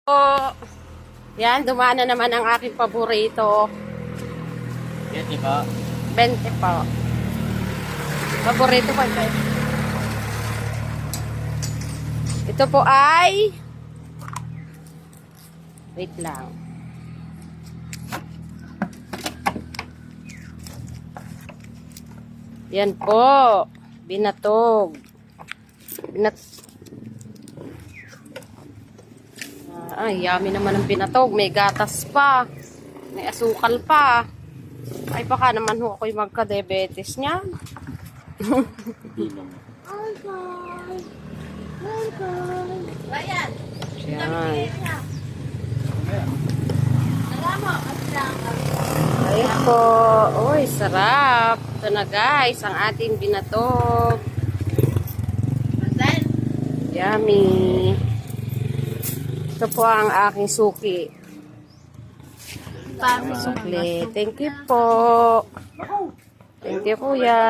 Oh, yan, dumaan na naman ang aking paborito. 20 po. 20 po. Paborito ko ito. Ito po ay... Wait lang. Yan po. Binatog. Ay, yummy naman ang binatog. May gatas pa. May asukal pa. Ay, baka naman ho ako'y magka-diabetes niya. Bayan. Yan. Ayun po. Uy, sarap. Ito na guys, ang ating binatog. Yummy. Ito po ang aking suki. Sukli. Thank you po. Thank you, kuya.